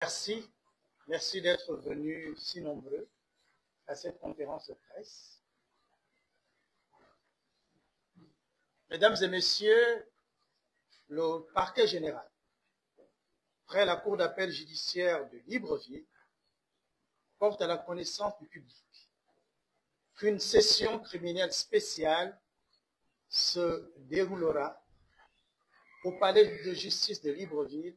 Merci. Merci d'être venus si nombreux à cette conférence de presse. Mesdames et messieurs, le parquet général, près la cour d'appel judiciaire de Libreville, porte à la connaissance du public qu'une session criminelle spéciale se déroulera au palais de justice de Libreville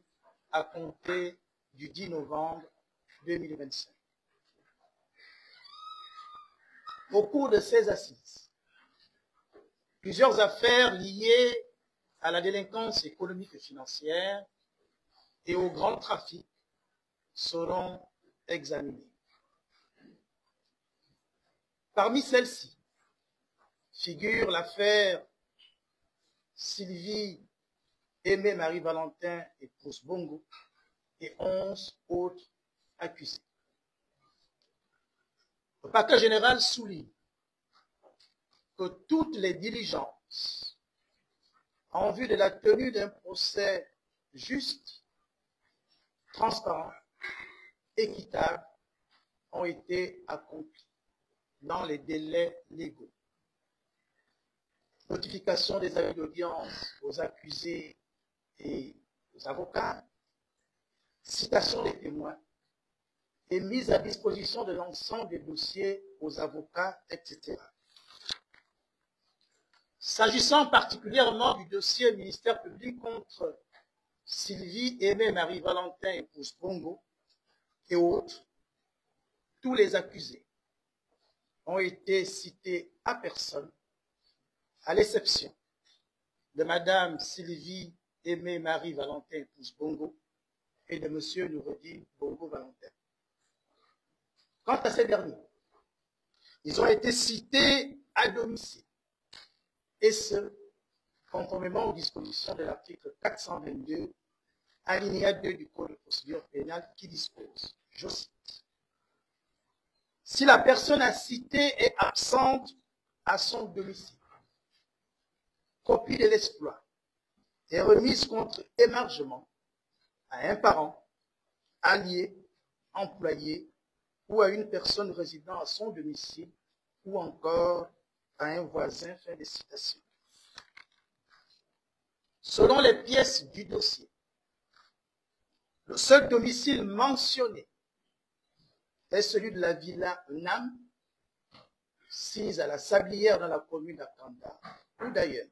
à compter du 10 novembre 2025. Au cours de ces assises, plusieurs affaires liées à la délinquance économique et financière et au grand trafic seront examinées. Parmi celles-ci figure l'affaire Sylvie Aimé Marie-Valentin et Pousse Bongo et 11 autres accusés. Le parquet général souligne que toutes les diligences en vue de la tenue d'un procès juste, transparent, équitable ont été accomplies dans les délais légaux. Notification des avis d'audience aux accusés et aux avocats, citation des témoins et mise à disposition de l'ensemble des dossiers aux avocats, etc. S'agissant particulièrement du dossier ministère public contre Sylvie Aimé Marie-Valentin et Pousse Bongo et autres, tous les accusés ont été cités à personne, à l'exception de Madame Sylvie Aimé Marie-Valentin et Pousse Bongo et de Monsieur Noureddin Bongo Valentin. Quant à ces derniers, ils ont été cités à domicile, et ce, conformément aux dispositions de l'article 422, alinéa 2 du Code de procédure pénale qui dispose, je cite, « Si la personne à citer est absente à son domicile, copie de l'exploit est remise contre émargement à un parent, allié, employé ou à une personne résidant à son domicile ou encore à un voisin ». Fin de citation. Selon les pièces du dossier, le seul domicile mentionné est celui de la villa Nam, sise à la Sablière dans la commune d'Akanda, où d'ailleurs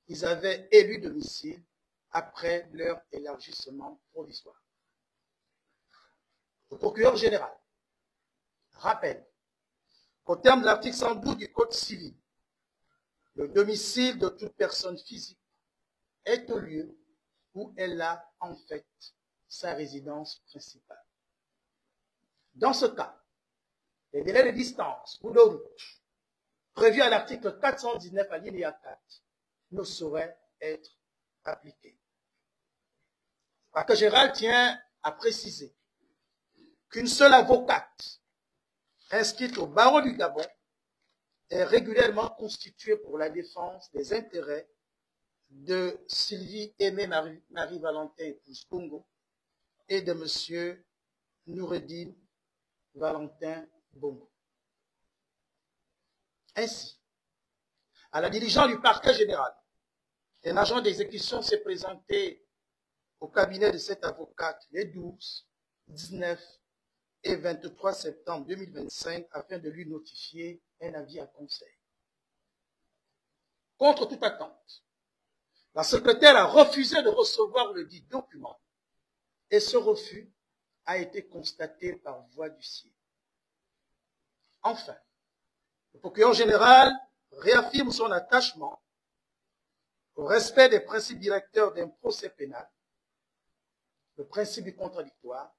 ils avaient élu domicile après leur élargissement provisoire. Le procureur général rappelle qu'au terme de l'article 112 du Code civil, le domicile de toute personne physique est au lieu où elle a en fait sa résidence principale. Dans ce cas, les délais de distance ou de route prévus à l'article 419 alinéa 4 ne sauraient être appliqués. Le parquet général tient à préciser qu'une seule avocate inscrite au barreau du Gabon est régulièrement constituée pour la défense des intérêts de Sylvie Aimé Marie-Valentin et Pousse Bongo et de M. Noureddin Valentin Bongo. Ainsi, à la diligence du parquet général, un agent d'exécution s'est présenté au cabinet de cette avocate les 12, 19 et 23 septembre 2025 afin de lui notifier un avis à conseil. Contre toute attente, la secrétaire a refusé de recevoir le dit document et ce refus a été constaté par voie d'huissier. Enfin, le procureur général réaffirme son attachement au respect des principes directeurs d'un procès pénal, le principe du contradictoire,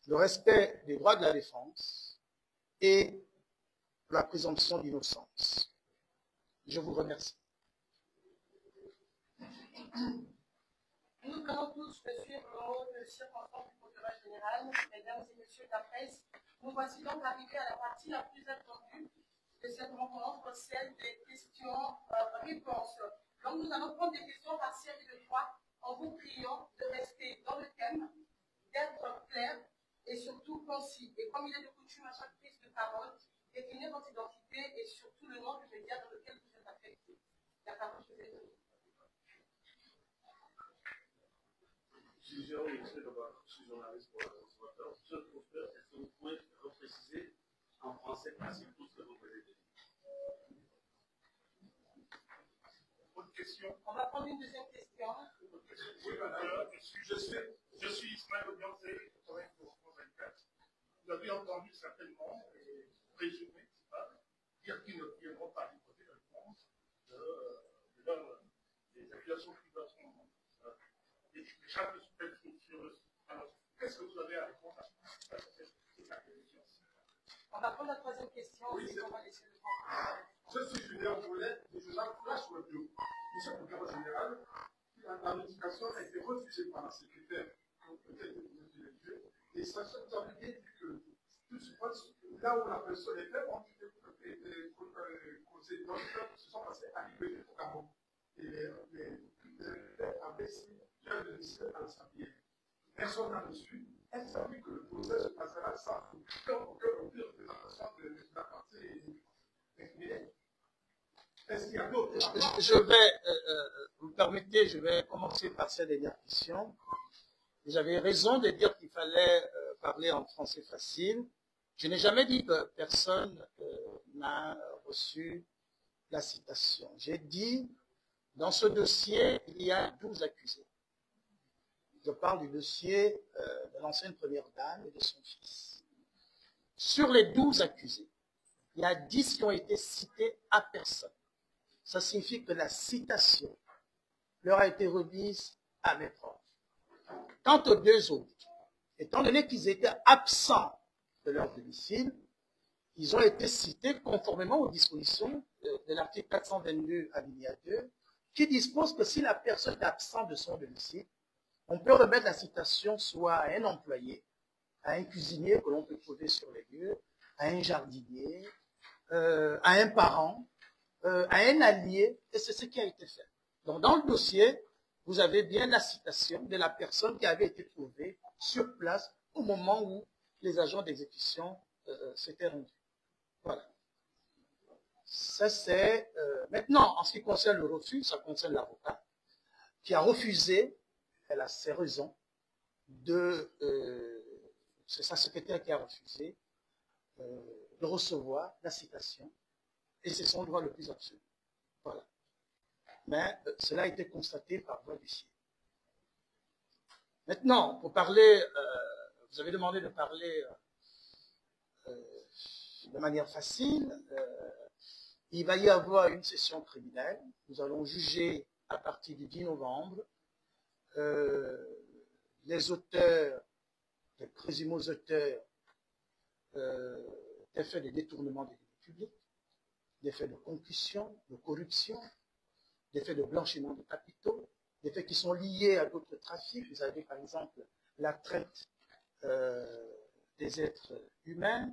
le respect des droits de la défense et la présomption d'innocence. Je vous remercie. Nous allons tous suivre le mot de circonstance du procureur général. Mesdames et messieurs de la presse, nous voici donc arrivés à la partie la plus attendue de cette rencontre, celle des questions-réponses. Donc nous allons prendre des questions par série de 3 en vous priant de rester dans le thème, d'être concis et comme il est de coutume à chaque prise de parole, déclinez votre identité et surtout le nom du média dans lequel vous êtes affecté. La parole est à vous. Je suis journaliste pour l'observateur. Monsieur le professeur, est-ce que vous pouvez repréciser en français facile tout ce que vous venez de dire? Autre question. On va prendre une deuxième question. Oui, madame. Je suis Ismaël Odiancé, 80-24. Vous avez entendu certainement, présumé, dire qu'ils ne viendront pas déposer la réponse des accusations qui doivent sont des charges de superstructure. Alors, qu'est-ce que vous avez à répondre à cette question? On va prendre la troisième question. Oui, on va laisser le temps. Je suis Julien Boulet, du journal Flash Web. Monsieur le procureur général, la notification a été refusée par la secrétaire et ça vous avez bien dit que là où la personne est faite, ont été causées d'autres se sont passées à l'IPG au Gabon. Et les avaient signé un domicile à l'Assemblée. Personne n'a reçu. Est-ce que le procès se passera sans aucune représentation de la partie criminelle? Est-ce qu'il y a d'autres? Je vais, vous permettez, je vais commencer par cette dernière question. J'avais raison de dire qu'il fallait parler en français facile. Je n'ai jamais dit que personne n'a reçu la citation. J'ai dit, dans ce dossier, il y a 12 accusés. Je parle du dossier de l'ancienne première dame et de son fils. Sur les 12 accusés, il y a 10 qui ont été cités à personne. Ça signifie que la citation leur a été remise à mes preuves. Quant aux deux autres, étant donné qu'ils étaient absents de leur domicile, ils ont été cités conformément aux dispositions de l'article 422 alinéa 2, qui dispose que si la personne est absente de son domicile, on peut remettre la citation soit à un employé, à un cuisinier que l'on peut trouver sur les lieux, à un jardinier, à un parent, à un allié, et c'est ce qui a été fait. Donc dans le dossier, vous avez bien la citation de la personne qui avait été trouvée sur place au moment où les agents d'exécution s'étaient rendus. Voilà. Ça c'est... maintenant, en ce qui concerne le refus, ça concerne l'avocat, qui a refusé, elle a ses raisons, c'est sa secrétaire qui a refusé de recevoir la citation, et c'est son droit le plus absolu. Voilà. Mais cela a été constaté par voie d'huissier. Maintenant, pour parler, vous avez demandé de parler de manière facile. Il va y avoir une session criminelle. Nous allons juger à partir du 10 novembre les auteurs, les présumés auteurs des faits de détournement des deniers publics, des faits de concussion, de corruption, des faits de blanchiment de capitaux, des faits qui sont liés à d'autres trafics. Vous avez par exemple la traite des êtres humains,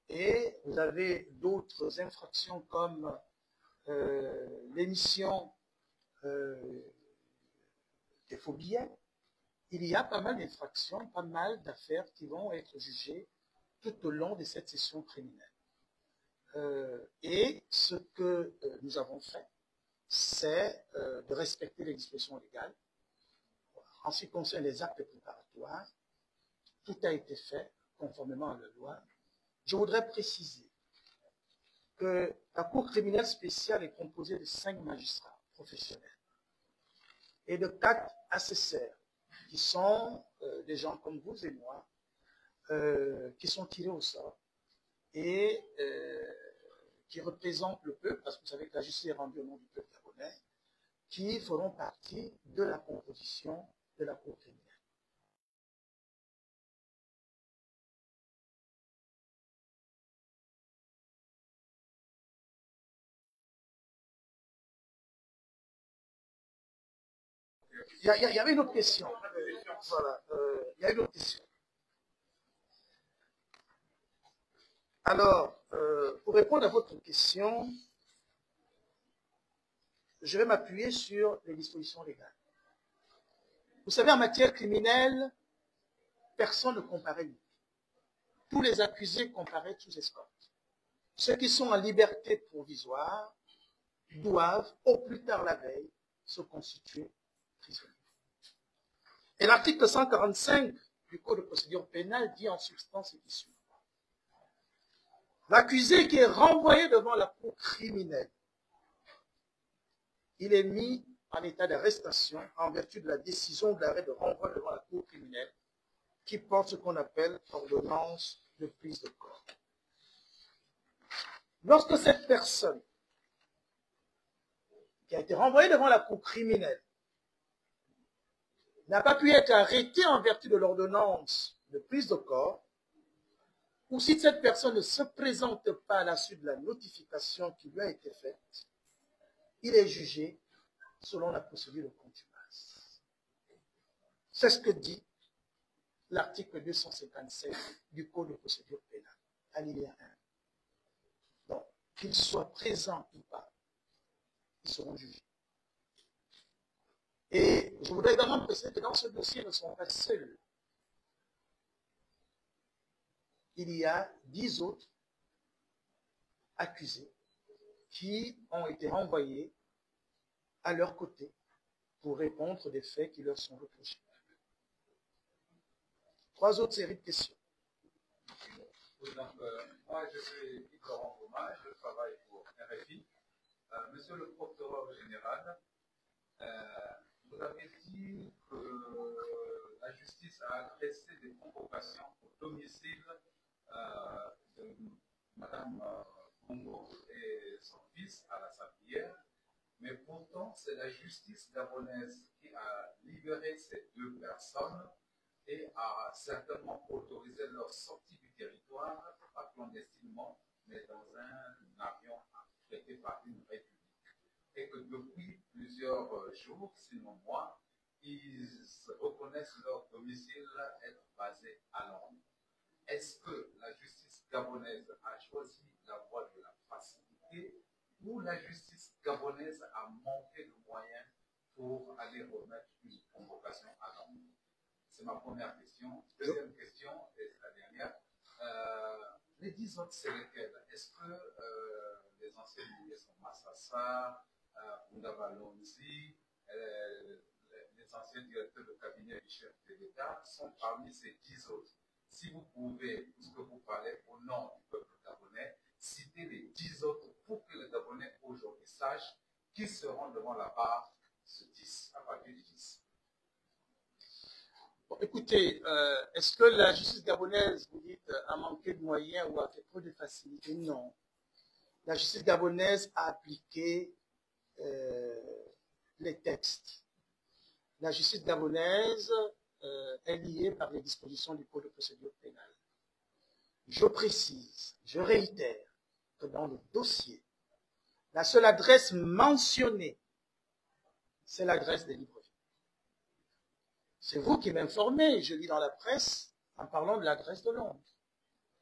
et vous avez d'autres infractions comme l'émission des faux billets. Il y a pas mal d'infractions, pas mal d'affaires qui vont être jugées tout au long de cette session criminelle. Et ce que nous avons fait, c'est de respecter les dispositions légales. En ce qui concerne les actes préparatoires, tout a été fait conformément à la loi. Je voudrais préciser que la Cour criminelle spéciale est composée de 5 magistrats professionnels et de 4 assesseurs, qui sont des gens comme vous et moi, qui sont tirés au sort et qui représentent le peuple, parce que vous savez que la justice est rendue au nom du peuple gabonais, qui feront partie de la composition de la Cour criminelle. Il y avait une autre question. Voilà, il y a une autre question. Alors, pour répondre à votre question, je vais m'appuyer sur les dispositions légales. Vous savez, en matière criminelle, personne ne comparaît libre. tous les accusés comparaissent sous escorte. Ceux qui sont en liberté provisoire doivent, au plus tard la veille, se constituer prisonniers. Et l'article 145 du Code de procédure pénale dit en substance ce qui suit. L'accusé qui est renvoyé devant la cour criminelle, il est mis en état d'arrestation en vertu de la décision d'arrêt de renvoi devant la cour criminelle qui porte ce qu'on appelle ordonnance de prise de corps. Lorsque cette personne qui a été renvoyée devant la cour criminelle n'a pas pu être arrêtée en vertu de l'ordonnance de prise de corps, ou si cette personne ne se présente pas à la suite de la notification qui lui a été faite, il est jugé selon la procédure de contumace. C'est ce que dit l'article 257 du Code de procédure pénale, alinéa 1. Donc, qu'ils soient présents ou pas, ils seront jugés. Et je voudrais également préciser que dans ce dossier, ils ne sont pas seuls. Il y a 10 autres accusés qui ont été renvoyés à leur côté pour répondre des faits qui leur sont reprochés. 3 autres séries de questions. Oui, donc, moi, je suis Victor Ngoma, je travaille pour RFI. Monsieur le procureur général, vous avez dit que la justice a adressé des convocations au domicile de Mme Bongo et son fils à la Sablière, mais pourtant c'est la justice gabonaise qui a libéré ces 2 personnes et a certainement autorisé leur sortie du territoire, pas clandestinement, mais dans un avion affrété par une république. Et que depuis plusieurs jours, sinon mois, ils reconnaissent leur domicile être basé à Londres. Est-ce que la justice gabonaise a choisi la voie de la facilité ou la justice gabonaise a manqué de moyens pour aller remettre une convocation à Londres? C'est ma première question. Deuxième question, et c'est la dernière. Les 10 autres, c'est lesquels? Est-ce que les anciens ministres sont Massassa, Undavalonzi, les anciens directeurs de cabinet du chef de l'État sont parmi ces 10 autres? Si vous pouvez, puisque vous parlez au nom du peuple gabonais, citer les 10 autres pour que les Gabonais aujourd'hui sachent qui seront devant la barre ce 10, à partir du 10. Bon, écoutez, est-ce que la justice gabonaise, vous dites, a manqué de moyens ou a fait trop de facilité? Non. La justice gabonaise a appliqué les textes. La justice gabonaise est liée par les dispositions du Code de procédure pénale. Je précise, je réitère que dans le dossier, la seule adresse mentionnée, c'est l'adresse des Libreville. C'est vous qui m'informez, je lis dans la presse en parlant de l'adresse de Londres.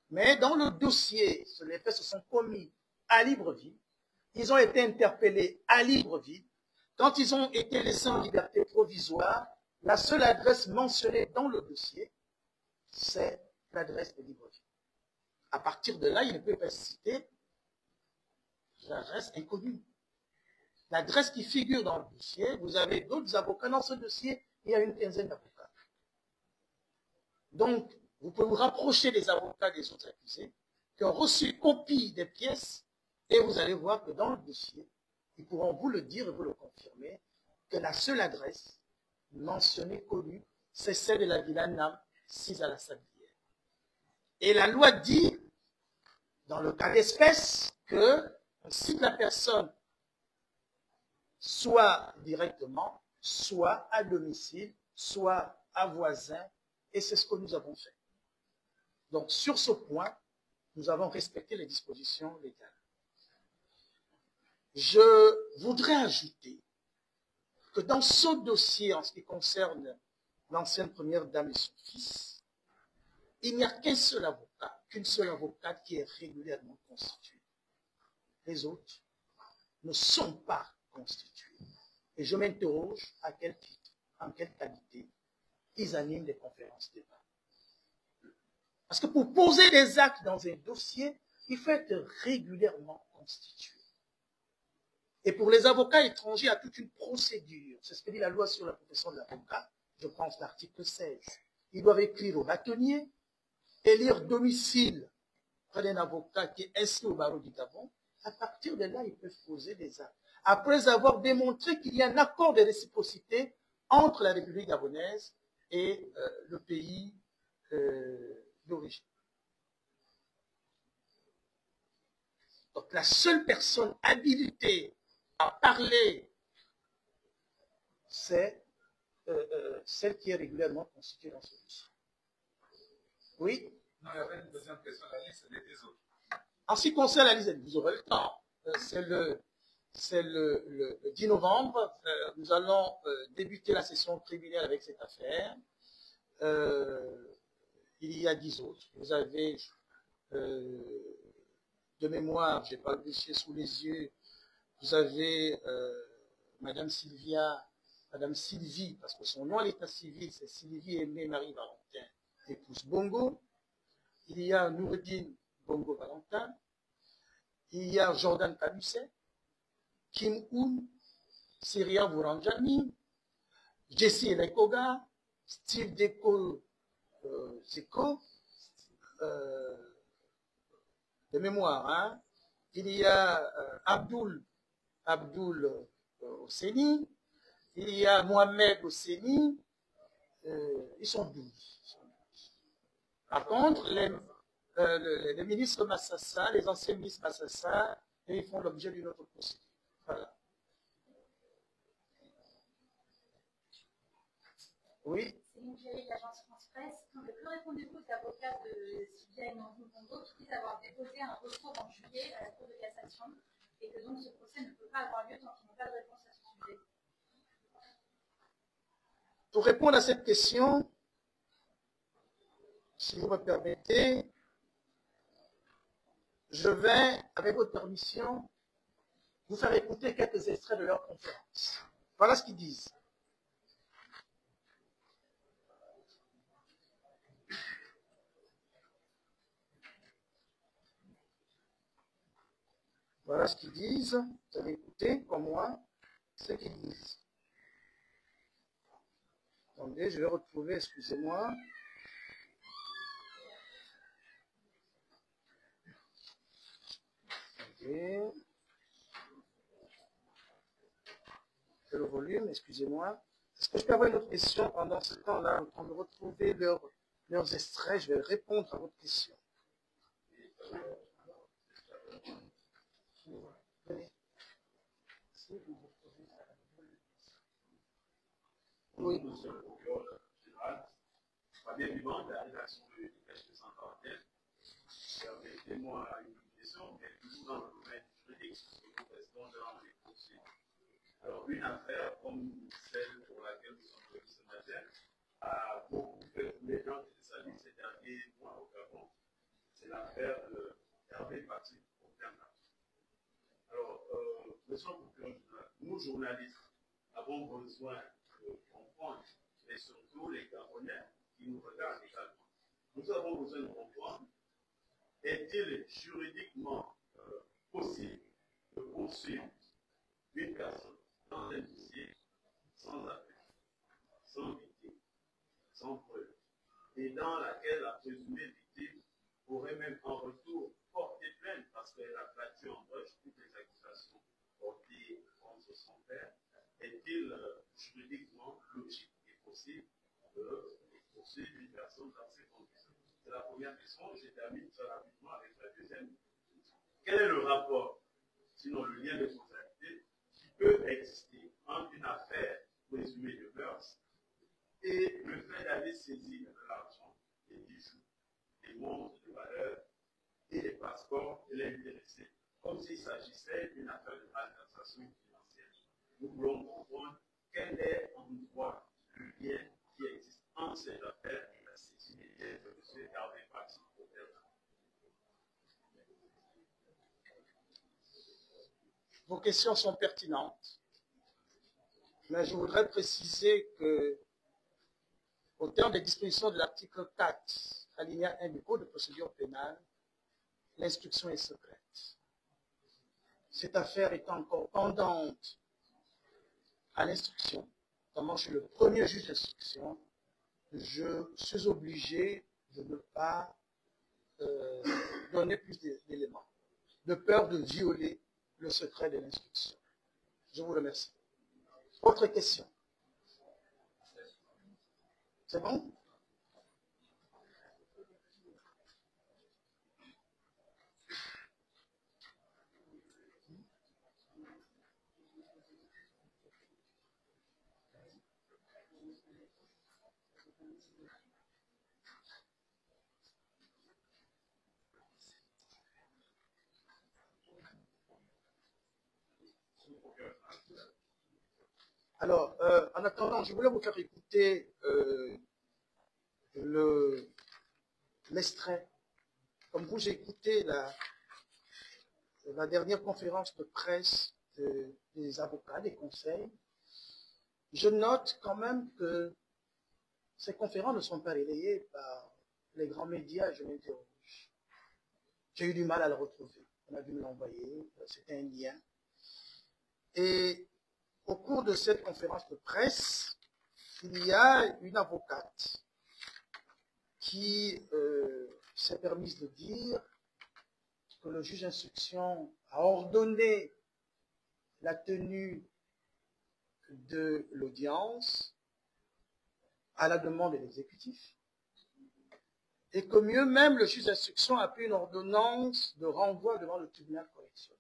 Mais dans le dossier, les faits se sont commis à Libreville. Ils ont été interpellés à Libreville. Quand ils ont été laissés en liberté provisoire, la seule adresse mentionnée dans le dossier, c'est l'adresse de Libreville. À partir de là, il ne peut pas citer l'adresse inconnue. L'adresse qui figure dans le dossier, vous avez d'autres avocats dans ce dossier, il y a une quinzaine d'avocats. Donc, vous pouvez vous rapprocher des avocats des autres accusés qui ont reçu copie des pièces et vous allez voir que dans le dossier, ils pourront vous le dire et vous le confirmer, que la seule adresse mentionnée, connue, c'est celle de la Villa Nam, 6 à la Sablière. Et la loi dit, dans le cas d'espèce, que si la personne soit directement, soit à domicile, soit à voisin, et c'est ce que nous avons fait. Donc, sur ce point, nous avons respecté les dispositions légales. Je voudrais ajouter que dans ce dossier, en ce qui concerne l'ancienne première dame et son fils, il n'y a qu'un seul avocat, qu'une seule avocate qui est régulièrement constituée. Les autres ne sont pas constitués. Et je m'interroge à quel titre, en quelle qualité, ils animent des conférences débats. Parce que pour poser des actes dans un dossier, il faut être régulièrement constitué. Et pour les avocats étrangers, il y a toute une procédure. C'est ce que dit la loi sur la profession de l'avocat. Je pense l'article 16. Ils doivent écrire au bâtonnier, élire domicile près d'un avocat qui est inscrit au barreau du Gabon. À partir de là, ils peuvent poser des actes. Après avoir démontré qu'il y a un accord de réciprocité entre la République gabonaise et le pays d'origine. Donc la seule personne habilitée à parler, c'est celle qui est régulièrement constituée dans ce dossier. Oui? Non, il y avait une deuxième question, la liste des autres. En ce qui concerne la liste, vous aurez le temps. C'est le 10 novembre. Nous allons débuter la session tribunale avec cette affaire. Il y a 10 autres. Vous avez, de mémoire, je n'ai pas le dossier sous les yeux, vous avez Madame Sylvie, parce que son nom à l'état civil, c'est Sylvie Aimée Marie Valentin, épouse Bongo. Il y a Noureddine Bongo Valentin. Il y a Jordan Kabusset, Kim Un, Syria Vouranjani, Jesse Elekoga, Steve Deko Zeko, de mémoire, hein. Il y a Abdul Osseni, il y a Mohamed Osseni, ils sont 12. Par contre, les ministres Massassa, les anciens ministres Massassa, ils font l'objet d'une autre procédure. Voilà. Oui. C'est une vieille d'agence France-Presse. Que répondez-vous aux avocats de Sylvia et Nandine Bongo qui disent avoir déposé un recours en juillet à la Cour de cassation et que donc ce procès ne peut pas avoir lieu tant qu'ils n'ont pas de réponse à ce sujet? Pour répondre à cette question, si vous me permettez, je vais, avec votre permission, vous faire écouter quelques extraits de leur conférence. Voilà ce qu'ils disent. Voilà ce qu'ils disent. Vous allez écouter, comme moi, ce qu'ils disent. Attendez, je vais retrouver, excusez-moi. Attendez. Le volume, excusez-moi. Est-ce que je peux avoir une autre question pendant ce temps-là, en train de retrouver leurs extraits? Je vais répondre à votre question. Oui. Monsieur le procureur général, Fabien Vivant de la rédaction de l'UPH 241, permettez-moi une question, mais toujours dans le domaine juridique, ce que nous restons dans les procès. Alors, une affaire comme celle pour laquelle nous sommes venus ce matin a beaucoup fait les gens qui saluent ces derniers mois au Gabon. C'est l'affaire de Hervé Patrick au Ghana. Alors, monsieur le procureur général, nous journalistes avons besoin de comprendre, et surtout les Gabonais qui nous regardent également. Nous avons besoin de comprendre, est-il juridiquement possible de poursuivre une personne dans un dossier sans appel, sans victime, sans preuve, et dans laquelle la présumée victime aurait même en retour porté plainte parce qu'elle a battu en brèche toutes les accusations portées contre son père? Est-il juridiquement logique et possible de poursuivre une personne dans ces conditions? C'est la première question. Je termine très rapidement avec la deuxième. Quel est le rapport, sinon le lien de causalité, qui peut exister entre une affaire présumée de mœurs et le fait d'aller saisir de l'argent, des bijoux, des montres de valeur et des passeports de l'intéressé, comme s'il s'agissait d'une affaire de malversation financière? Nous voulons comprendre quel est en droit le lien qui existe entre cette affaire et la saisie des biens de M. Hervé Patrick au Ghana. Vos questions sont pertinentes, mais je voudrais préciser que, au terme des dispositions de l'article 4, alinéa 1 du Code de procédure pénale, l'instruction est secrète. Cette affaire étant encore pendante à l'instruction, comme je suis le premier juge d'instruction, je suis obligé de ne pas donner plus d'éléments, de peur de violer le secret de l'instruction. Je vous remercie. Autre question? C'est bon? Alors, en attendant, je voulais vous faire écouter l'extrait. Comme vous, j'ai écouté la dernière conférence de presse des avocats, des conseils. Je note quand même que ces conférences ne sont pas relayées par les grands médias, je m'interroge. J'ai eu du mal à le retrouver. On a dû me l'envoyer, c'était un lien. Et au cours de cette conférence de presse, il y a une avocate qui s'est permise de dire que le juge d'instruction a ordonné la tenue de l'audience à la demande de l'exécutif et que mieux même le juge d'instruction a pris une ordonnance de renvoi devant le tribunal correctionnel.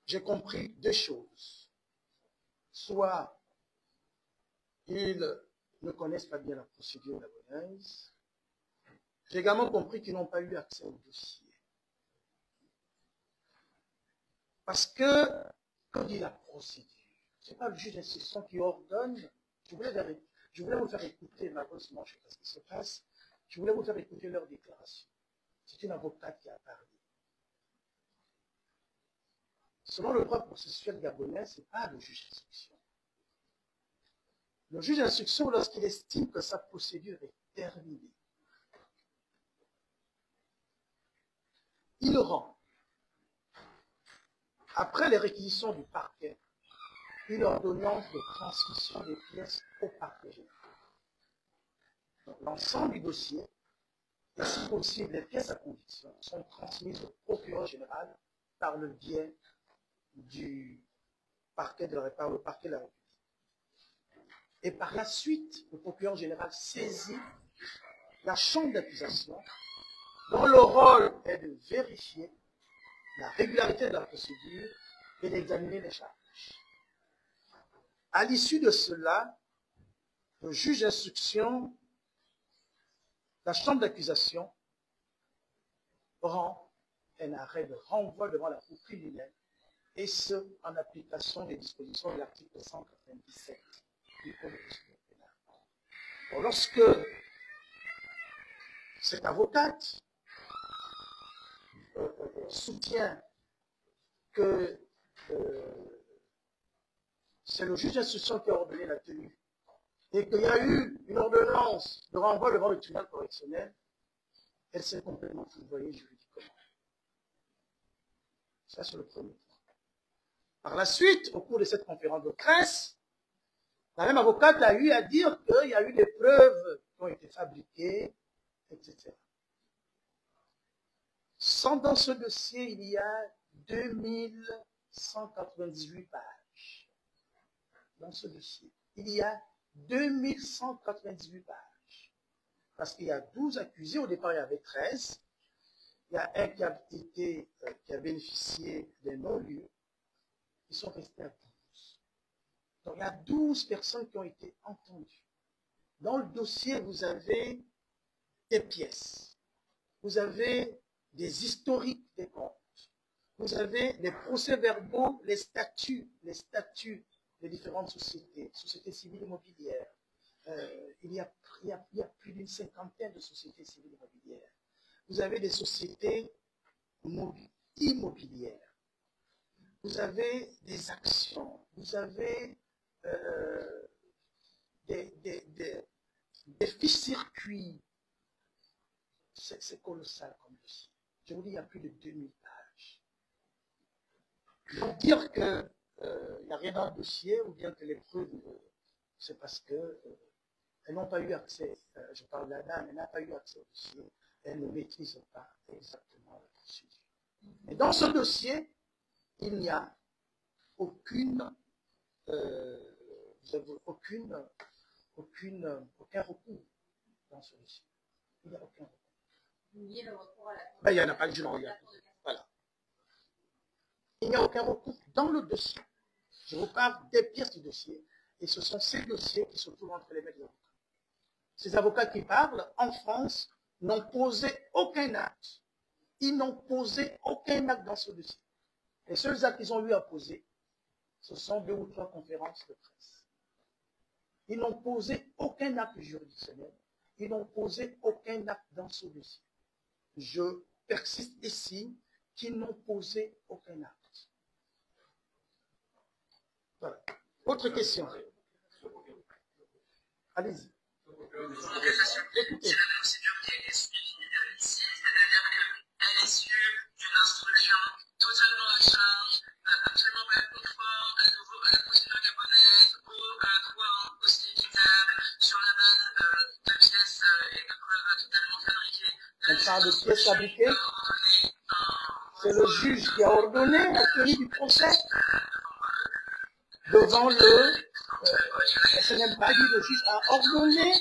J'ai compris deux choses. Soit ils ne connaissent pas bien la procédure gabonaise. J'ai également compris qu'ils n'ont pas eu accès au dossier. Parce que, quand dit la procédure, ce n'est pas le juge d'instruction qui ordonne. Je voulais vous faire écouter, malheureusement, je ne sais pas ce qui se passe, je voulais vous faire écouter leur déclaration. C'est une avocate qui a parlé. Selon le droit processuel gabonais, ce n'est pas le juge d'instruction. Le juge d'instruction, lorsqu'il estime que sa procédure est terminée, il rend, après les réquisitions du parquet, une ordonnance de transmission des pièces au parquet général. L'ensemble du dossier, et si possible, les pièces à conviction sont transmises au procureur général par le biais du parquet de la République. Et par la suite, le procureur général saisit la chambre d'accusation dont le rôle est de vérifier la régularité de la procédure et d'examiner les charges. À l'issue de cela, le juge d'instruction, la chambre d'accusation, rend un arrêt de renvoi devant la cour criminelle, et ce, en application des dispositions de l'article 197 du Code de procédure pénale. Bon, lorsque cette avocate soutient que c'est le juge d'instruction qui a ordonné la tenue et qu'il y a eu une ordonnance de renvoi devant le tribunal correctionnel, elle s'est complètement fourvoyée juridiquement. Ça, c'est le premier point. Par la suite, au cours de cette conférence de presse, la même avocate a eu à dire qu'il y a eu des preuves qui ont été fabriquées, etc. Dans ce dossier, il y a 2198 pages. Dans ce dossier, il y a 2198 pages. Parce qu'il y a 12 accusés, au départ il y avait 13. Il y a un qui a bénéficié d'un non-lieu. Ils sont restés à 12. Donc il y a 12 personnes qui ont été entendues. Dans le dossier, vous avez des pièces. Vous avez des historiques des comptes. Vous avez les procès-verbaux, les statuts des différentes sociétés civiles immobilières. Il y a plus d'une cinquantaine de sociétés civiles immobilières. Vous avez des sociétés immobilières. Vous avez des actions. Vous avez défi-circuit. C'est colossal comme dossier. Je vous dis, il y a plus de 2000 pages. Donc dire qu'il n'y a rien dans le dossier ou bien que les preuves, c'est parce qu'elles n'ont pas eu accès. Je parle de la dame, elle n'a pas eu accès au dossier. Elle ne maîtrise pas exactement la procédure. Et dans ce dossier, il n'y a aucun recours dans ce dossier. Il n'y a aucun recours. Ben, il n'y en a pas, je le regarde. Voilà. Il n'y a aucun recours dans le dossier. Je vous parle des pièces du dossier. Et ce sont ces dossiers qui se trouvent entre les mains des avocats. Ces avocats qui parlent, en France, n'ont posé aucun acte. Ils n'ont posé aucun acte dans ce dossier. Les seuls actes qu'ils ont eu à poser, ce sont 2 ou 3 conférences de presse. Ils n'ont posé aucun acte juridictionnel. Ils n'ont posé aucun acte dans ce dossier. Je persiste ici qu'ils n'ont posé aucun acte. Voilà. Autre question. Allez-y. Écoutez. C'est la procédure qui est suivie ici, c'est-à-dire qu'à l'issue d'une instruction totalement à charge, absolument pas conforme à la procédure gabonaise ou droit aussi équitable sur la base de pièces et de preuves totalement fabriquées. On parle de pièces fabriquées. C'est le juge qui a ordonné la tenue du procès devant le... ce n'est pas dit, le juge a ordonné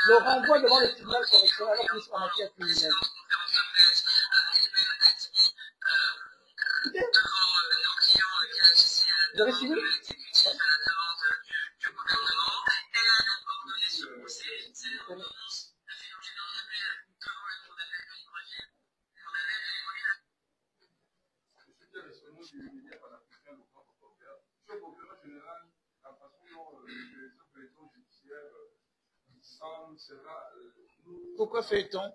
le renvoi devant le tribunal correctionnel alors qu'il est en matière criminelle. Écoutez, vous avez suivi? Pourquoi fait-on?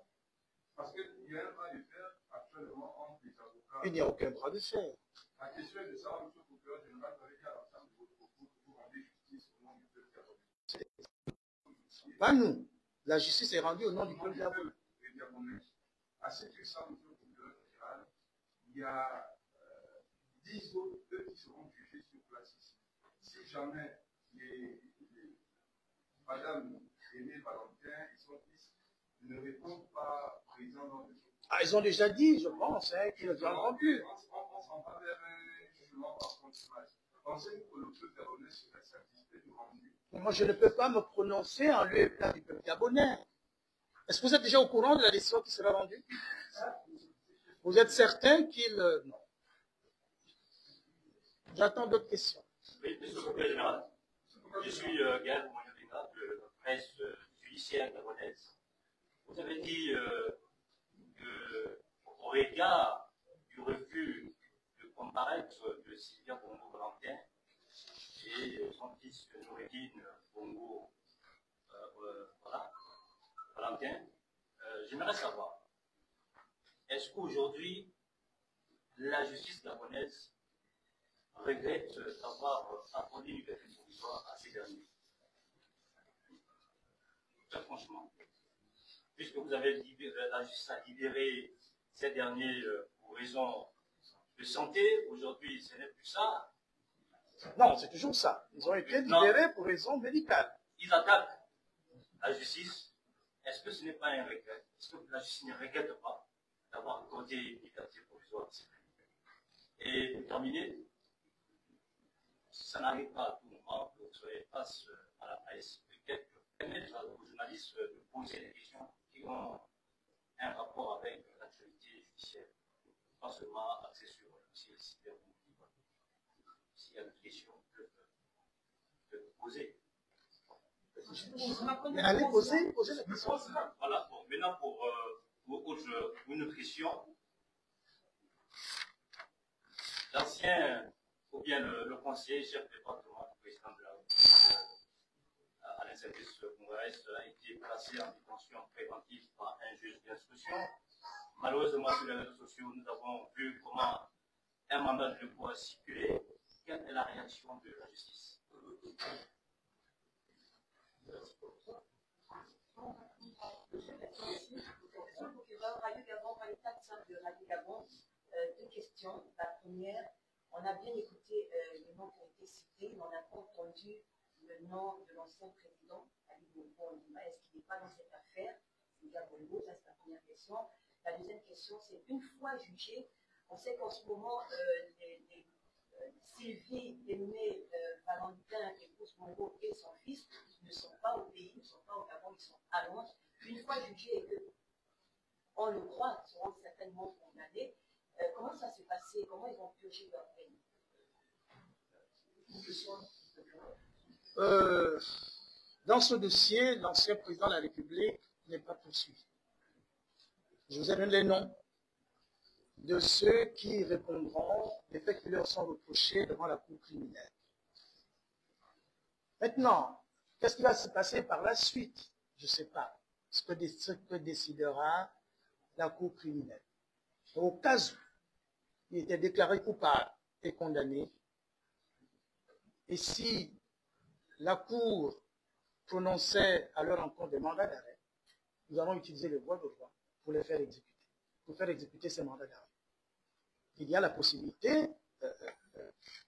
Parce qu'il y a un bras de fer actuellement entre les avocats. Il n'y a aucun bras de fer. La question est de savoir, M. le procureur général, vous avez dit à l'ensemble de votre propos que vous rendez justice au nom du peuple gabonais. Pas nous. La justice est rendue au nom du peuple gabonais. À ce que ça, M. le procureur général, il y a 10 autres qui seront jugés sur place ici. Si jamais Madame Aimée Valentin et son fils ne répondent pas présents dans le jeu. Ah, ils ont déjà dit, je pense, qu'ils ne viendront plus. On s'en va vers un jugement par contumace. Pensez-vous que le peuple gabonais serait satisfait du rendu? Moi, je ne peux pas me prononcer en lieu et place du peuple gabonais. Est-ce que vous êtes déjà au courant de la décision qui sera rendue? Vous êtes certain qu'il... Non. J'attends d'autres questions. Oui, monsieur le procureur général. Je suis Gaël Mouyodina de la presse judiciaire gabonaise. Vous avez dit qu'au regard du refus de comparaître de Sylvia Bongo-Valentin et son fils Noureddine Bongo Valentin, j'aimerais savoir, est-ce qu'aujourd'hui, la justice gabonaise regrette d'avoir accordé une liberté provisoire à ces derniers? Très franchement. Puisque vous avez libéré, la justice a libéré ces derniers pour raison de santé, aujourd'hui ce n'est plus ça. Non, c'est toujours ça. Ils ont été libérés pour raison médicale. Ils attaquent la justice. Est-ce que ce n'est pas un regret? Est-ce que la justice ne regrette pas d'avoir accordé une liberté provisoire à ces derniers? Et pour terminer, ça n'arrive pas à tout moment que vous soyez face à la presse, peut-être permettre aux journalistes de poser des questions qui ont un rapport avec l'actualité judiciaire, pas seulement axé sur le dossier cybercriminel. S'il y a des questions que vous poser. Allez, posez la question. Voilà, bon, maintenant pour une autre question. L'ancien, ou bien le conseiller chef département du président de la République, Alain Saint-Exupéry, a été placé en détention préventive par un juge d'instruction. Malheureusement, sur les réseaux sociaux, nous avons vu comment un mandat de dépôt a circulé. Quelle est la réaction de la justice? Monsieur le procureur, Radio Gabon, par l'état de Radio Gabon, deux questions. La première, on a bien écouté les noms qui ont été cités, mais on n'a pas entendu le nom de l'ancien président, Ali Bongo Ondimba. Est-ce qu'il n'est pas dans cette affaire? C'est Gabongo, ça c'est la première question. La deuxième question, c'est une fois jugé, on sait qu'en ce moment, Sylvie, Aimé, Valentin, épouse Bongo et son fils ne sont pas au pays, ne sont pas au Gabon, ils sont à Londres. Une fois jugés et que on le croit, seront certainement condamnés. Comment ça s'est passé? Comment ils ont purgé leur peine? Dans ce dossier, l'ancien président de la République n'est pas poursuivi. Je vous ai donné les noms de ceux qui répondront des faits qui leur sont reprochés devant la cour criminelle. Maintenant, qu'est-ce qui va se passer par la suite? Je ne sais pas. Ce que décidera la cour criminelle. Au cas où il était déclaré coupable et condamné, et si la cour prononçait à leur encontre des mandats d'arrêt, nous allons utiliser les voies de droit pour les faire exécuter, pour faire exécuter ces mandats d'arrêt. Il y a la possibilité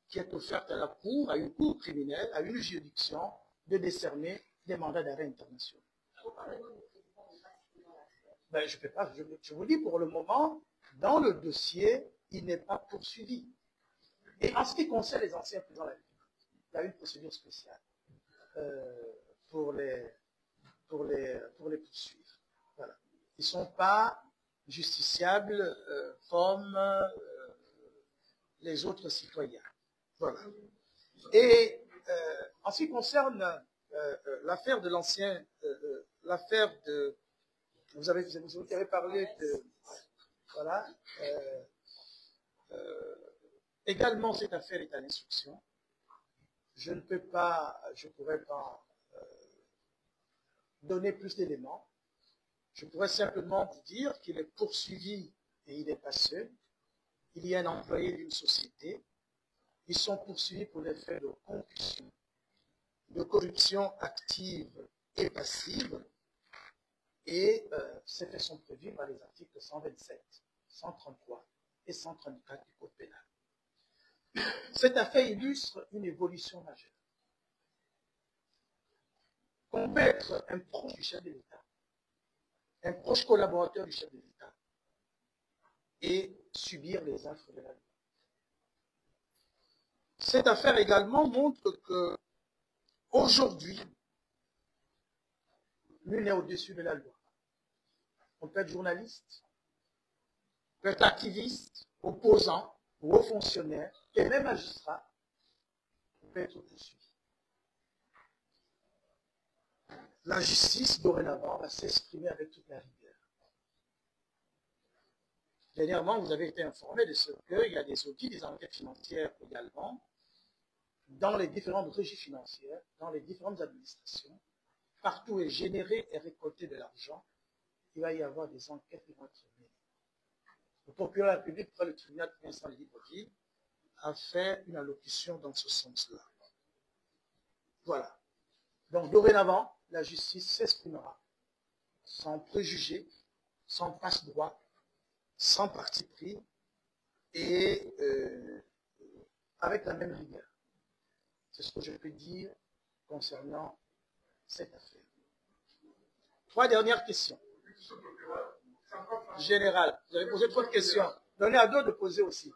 qui est offerte à la cour, à une cour criminelle, à une juridiction, de décerner des mandats d'arrêt internationaux. Ben, je ne peux pas, je vous dis pour le moment, dans le dossier, il n'est pas poursuivi. Et en ce qui concerne les anciens présidents de la République, il y a une procédure spéciale pour les poursuivre. Voilà. Ils ne sont pas justiciables comme les autres citoyens. Voilà. Et en ce qui concerne l'affaire de l'ancien, l'affaire de... Vous avez parlé de... Voilà. Également, cette affaire est à l'instruction. Je ne pourrais pas donner plus d'éléments. Je pourrais simplement vous dire qu'il est poursuivi et il n'est pas seul. Il y a un employé d'une société. Ils sont poursuivis pour des faits de concussion, de corruption active et passive. Et ces faits sont prévus par les articles 127, 133 et 134 du Code pénal. Cette affaire illustre une évolution majeure. On peut être un proche du chef de l'État, un proche collaborateur du chef de l'État, et subir les affres de la loi. Cette affaire également montre que aujourd'hui, nul n'est au-dessus de la loi. On peut être journaliste, on peut être activiste, opposant, ou haut fonctionnaire, et même magistrat, on peut être poursuivi. La justice, dorénavant, va s'exprimer avec toute la rigueur. Dernièrement, vous avez été informé de ce qu'il y a des audits, des enquêtes financières également, dans les différentes régies financières, dans les différentes administrations, partout est généré et récolté de l'argent, il va y avoir des enquêtes qui vont être menées. Le procureur de la République, près le tribunal de Vincent Libreville, a fait une allocution dans ce sens-là. Voilà. Donc, dorénavant, la justice s'exprimera sans préjugés, sans passe-droit, sans parti pris et avec la même rigueur. C'est ce que je peux dire concernant cette affaire. 3 dernières questions. Général, vous avez posé trop de questions. Donnez à d'autres de poser aussi.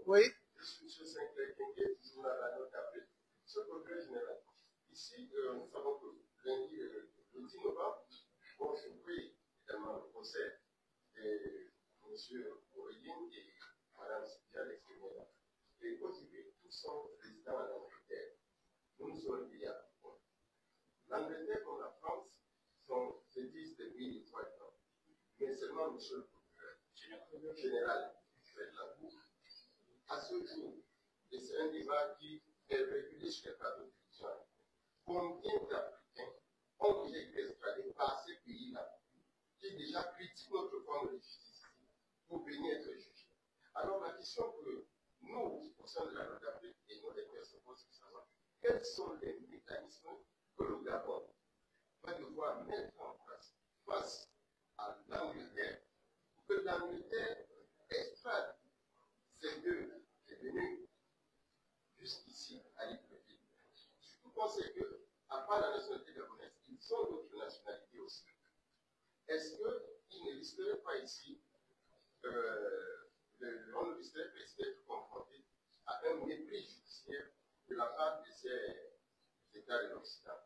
Oui. Ici, nous savons que lundi, le 10 novembre, on se prie également le procès de M. Origine et Mme Sylvia l'extérieur. Et aujourd'hui, tous sont résidents en Angleterre. Nous sommes liés à l'Angleterre comme la France se disent des pays étoiles. Mais seulement M. le procureur général de la Cour, à ce jour, et c'est un débat qui est régulé sur les plateaux de télévision. Combien d'Africains ont déjà été extradés par ces pays-là, qui déjà critiquent notre forme de justice pour venir être jugés? Alors la question que nous, au sein de la Nord d'Afrique et nos lecteurs se posent, c'est de savoir quels sont les mécanismes que le Gabon va devoir mettre en place face à l'Angleterre pour que l'Angleterre extrade ces deux détenus jusqu'ici à Libreville. Vous pensez que, à part la nationalité gabonaise, ils ont d'autres nationalités aussi. Est-ce qu'ils ne risqueraient pas ici, on ne risquerait pas ici d'être confronté à un mépris judiciaire de la part de ces États de l'Occident?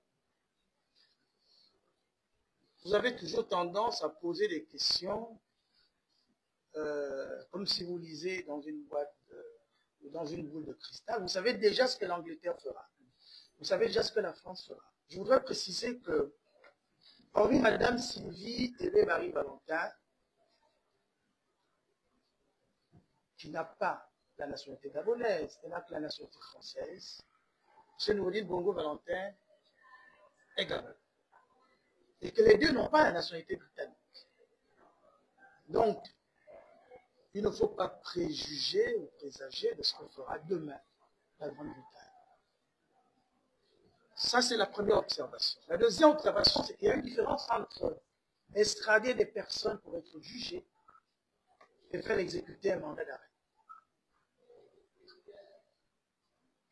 Vous avez toujours tendance à poser des questions comme si vous lisez dans une boîte ou dans une boule de cristal. Vous savez déjà ce que l'Angleterre fera. Vous savez déjà ce que la France fera. Je voudrais préciser que, hormis Madame Sylvie et Marie Valentin, qui n'a pas la nationalité gabonaise, elle n'a que la nationalité française, M. Noureddine Bongo Valentin est gabonais. Et que les deux n'ont pas la nationalité britannique. Donc, il ne faut pas préjuger ou présager de ce que fera demain la Grande-Bretagne. Ça, c'est la première observation. La deuxième observation, c'est qu'il y a une différence entre extrader des personnes pour être jugées et faire exécuter un mandat d'arrêt.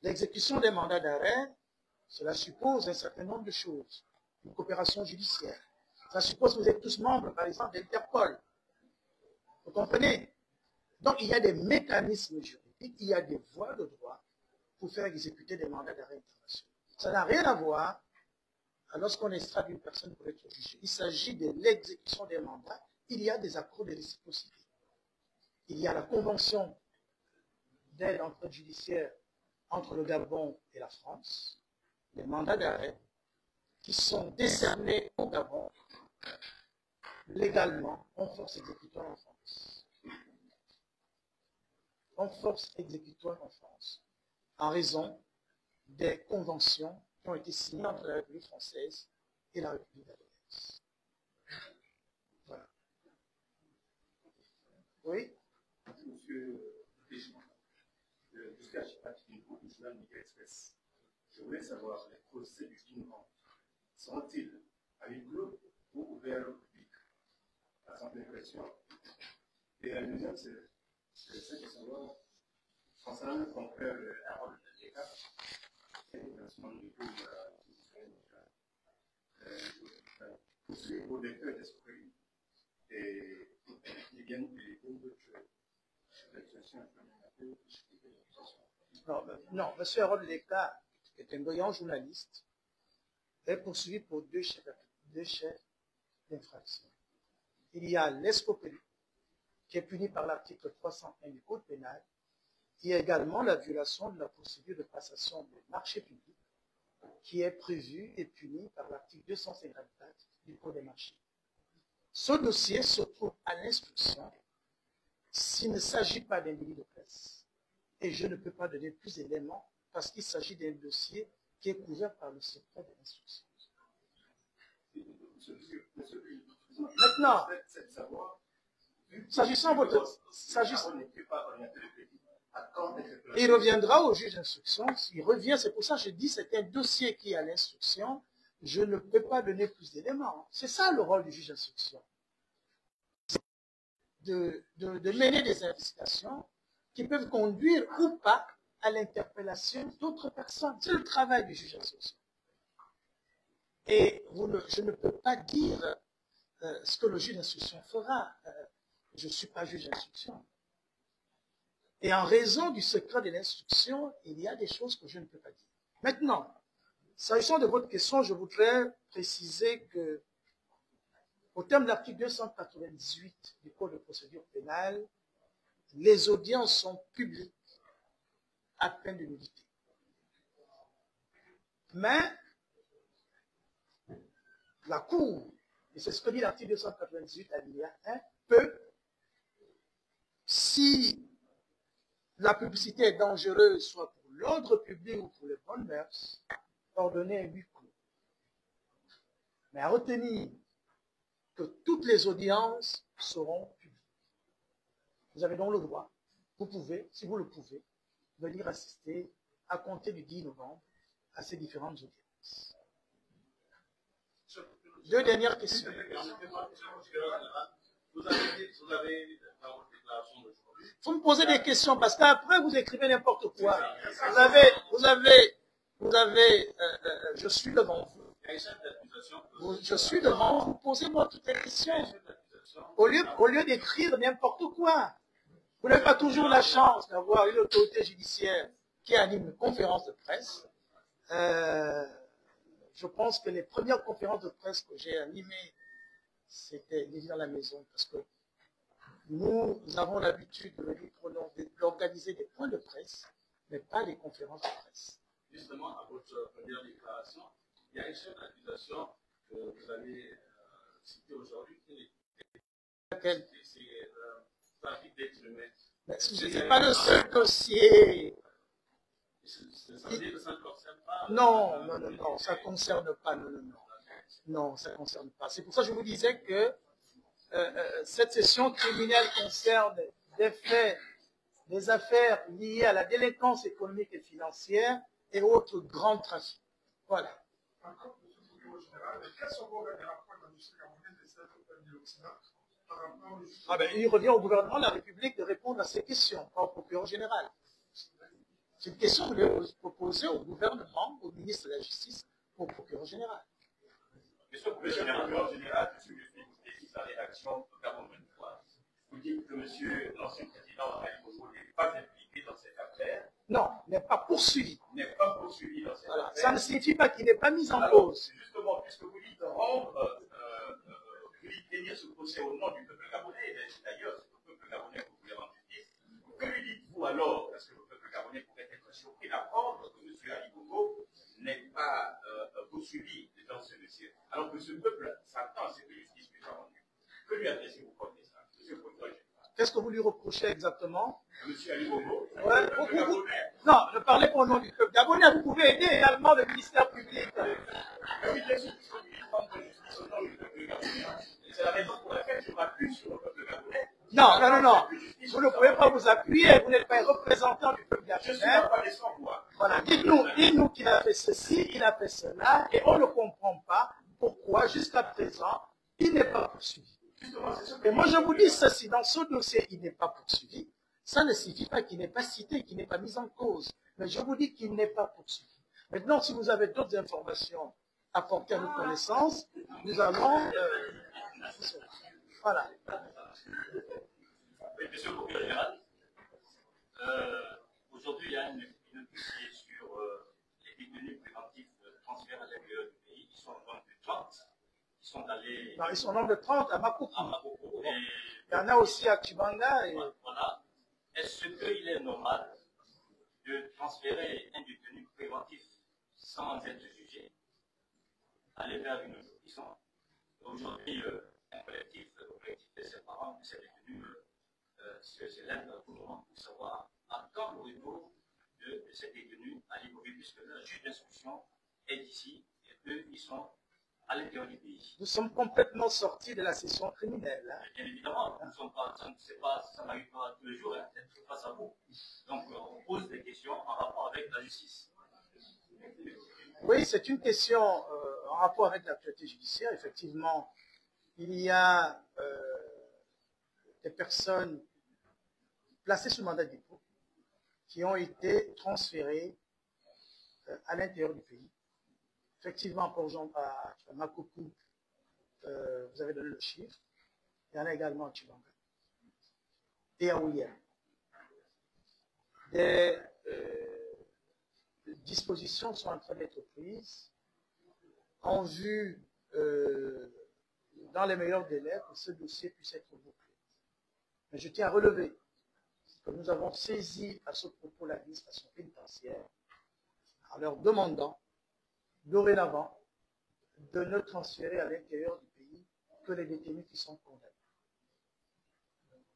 L'exécution des mandats d'arrêt, cela suppose un certain nombre de choses. Une coopération judiciaire. Ça suppose que vous êtes tous membres, par exemple, d'Interpol. Vous comprenez? Donc, il y a des mécanismes juridiques, il y a des voies de droit pour faire exécuter des mandats d'arrêt internationaux. Ça n'a rien à voir lorsqu'on extrade une personne pour être jugée. Il s'agit de l'exécution des mandats. Il y a des accords de réciprocité. Il y a la convention d'aide entre judiciaire entre le Gabon et la France, les mandats d'arrêt qui sont décernés au Gabon légalement en force exécutoire en France. En force exécutoire en France, en raison des conventions qui ont été signées entre la République française et la République gabonaise. Voilà. Oui? Monsieur Deschamps, jusqu'à Mickey Express, je voulais savoir les procès du Kingham sont-ils à huis clos ou ouverts au public? À son impression. Et la deuxième, c'est de savoir, concernant le confrère Harold Leka, et son niveau au lecteur d'esprit, et il gagne des d'autres situations. Non, M. Harold Leka est un brillant journaliste, est poursuivi pour deux chefs d'infraction. Il y a l'escroquerie, qui est punie par l'article 301 du Code pénal. Il y a également la violation de la procédure de passation des marchés publics, qui est prévue et punie par l'article 254 du Code des marchés. Ce dossier se trouve à l'instruction s'il ne s'agit pas d'un délit de presse. Et je ne peux pas donner plus d'éléments parce qu'il s'agit d'un dossier qui est couvert par le secret de l'instruction. Maintenant, s'agissant de votre... Il reviendra au juge d'instruction. Il revient, c'est pour ça que je dis c'est un dossier qui est à l'instruction. Je ne peux pas donner plus d'éléments. C'est ça le rôle du juge d'instruction. De mener des investigations qui peuvent conduire ou pas à l'interpellation d'autres personnes. C'est le travail du juge d'instruction. Et je ne peux pas dire ce que le juge d'instruction fera. Je ne suis pas juge d'instruction. Et en raison du secret de l'instruction, il y a des choses que je ne peux pas dire. Maintenant, s'agissant de votre question, je voudrais préciser que, au terme de l'article 298 du Code de procédure pénale, les audiences sont publiques à peine de nullité. Mais la Cour, et c'est ce que dit l'article 298 alinéa 1, peut, si la publicité est dangereuse, soit pour l'ordre public ou pour les bonnes mœurs, ordonner un huis clos. Mais à retenir que toutes les audiences seront publiques. Vous avez donc le droit, vous pouvez, si vous le pouvez, venir assister à compter du 10 novembre à ces différentes audiences. Deux dernières questions. Vous avez dans votre déclaration d'aujourd'hui. Vous me posez des questions parce qu'après vous écrivez n'importe quoi. Je suis devant vous. Je suis devant vous. Posez-moi toutes les questions. Au lieu d'écrire n'importe quoi. Vous n'avez pas toujours la chance d'avoir une autorité judiciaire qui anime une conférence de presse. Je pense que les premières conférences de presse que j'ai animées, c'était dans la maison, parce que nous avons l'habitude d'organiser des points de presse, mais pas des conférences de presse. Justement, à votre première déclaration, il y a une seule accusation que vous avez citée aujourd'hui. Laquelle? C'est trafic d'êtres humains. Ce n'est pas le seul dossier. Ça veut dire que ça ne concerne pas. Non, ça ne concerne pas. Non, ça ne concerne pas. C'est pour ça que je vous disais que cette session criminelle concerne des affaires liées à la délinquance économique et financière et autres grands trafics. Voilà. Encore, M. le procureur général, quels sont vos rapports de l'industrie camerounaise de cette dioxina par rapport au... Il revient au gouvernement de la République de répondre à ces questions, pas au procureur général. C'est une question que vous proposez au gouvernement, au ministre de la Justice, au procureur général. Monsieur le procureur général, je suis sa rédaction totalement une fois. Vous dites que monsieur l'ancien président Ali Bongo n'est pas impliqué dans cette affaire. Non, n'est pas poursuivi. N'est pas poursuivi dans cette affaire. Ça ne signifie pas qu'il n'est pas mis en cause. Justement, puisque vous dites rendre, vous dites tenir ce procès au nom du peuple gabonais, d'ailleurs, c'est le peuple gabonais que vous voulez rendre justice. Que lui dites-vous alors? Parce que le peuple gabonais pourrait être surpris d'apprendre que M. Ali Bongo n'est pas poursuivi dans ce dossier. Alors que ce peuple s'attend à ce que justice puisse être rendue. Que lui adressez-vous comme message, M. le procureur général? Qu'est-ce que vous lui reprochez exactement? M. Ali Bongo. Non, ne parlez pas au nom du peuple gabonais. Vous pouvez aider également le ministère public. C'est la raison pour laquelle je m'appuie sur le peuple gabonais. Non. Vous ne pouvez pas vous appuyer. Vous n'êtes pas un représentant du peuple gabonais. Je suis là pas les sans voix. Voilà. Dites-nous qu'il a fait ceci, qu'il a fait cela, et on ne comprend pas pourquoi, jusqu'à présent, il n'est pas poursuivi. Et moi, je vous dis ceci, dans ce dossier, il n'est pas poursuivi. Ça ne signifie pas qu'il n'est pas cité, qu'il n'est pas mis en cause. Mais je vous dis qu'il n'est pas poursuivi. Maintenant, si vous avez d'autres informations à porter à nos connaissances, nous allons... voilà. Oui, monsieur le procureur général, aujourd'hui, il y a une dossier sur les détenus préventifs transférés à l'intérieur du pays. Ils sont au nombre de 30. Ils sont allés... Non, ils sont au nombre de 30 à Makoko. Et il y en a aussi à Chibanga. Et... Voilà. Est-ce qu'il est normal de transférer un détenu préventif sans être jugé, aller vers une autre prison? Aujourd'hui, un collectif de ses parents, de ses détenus, se lève pour le moment pour savoir à quand le retour de ces détenus à Libreville, puisque le juge d'instruction est ici et eux, ils sont à l'intérieur du pays. Nous sommes complètement sortis de la session criminelle. Hein. Bien évidemment, nous ne sommes pas, ça n'arrive pas tous les jours d'être face à vous. Donc, on pose des questions en rapport avec la justice. Oui, c'est une question en rapport avec l'actualité judiciaire. Effectivement, il y a des personnes placées sous mandat de dépôt qui ont été transférées à l'intérieur du pays. Effectivement, par exemple, à Makoko, vous avez donné le chiffre. Il y en a également à Chibanga et à Ouya. Des dispositions sont en train d'être prises en vue, dans les meilleurs délais, que ce dossier puisse être bouclé. Mais je tiens à relever que nous avons saisi à ce propos l'administration pénitentiaire en leur demandant dorénavant de ne transférer à l'intérieur du pays que les détenus qui sont condamnés.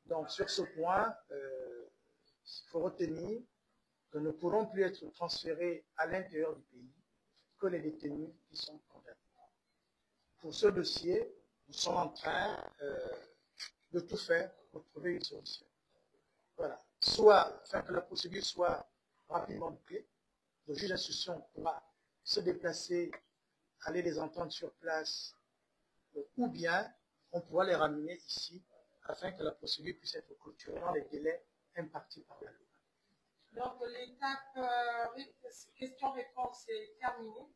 Donc sur ce point, il faut retenir que ne pourront plus être transférés à l'intérieur du pays que les détenus qui sont condamnés. Pour ce dossier, nous sommes en train de tout faire pour trouver une solution. Voilà. Soit, afin que la procédure soit rapidement bouclée, le juge d'instruction pourra se déplacer, aller les entendre sur place ou bien on pourra les ramener ici afin que la procédure puisse être clôturée dans les délais impartis par la loi. Donc l'étape questions-réponses est terminée.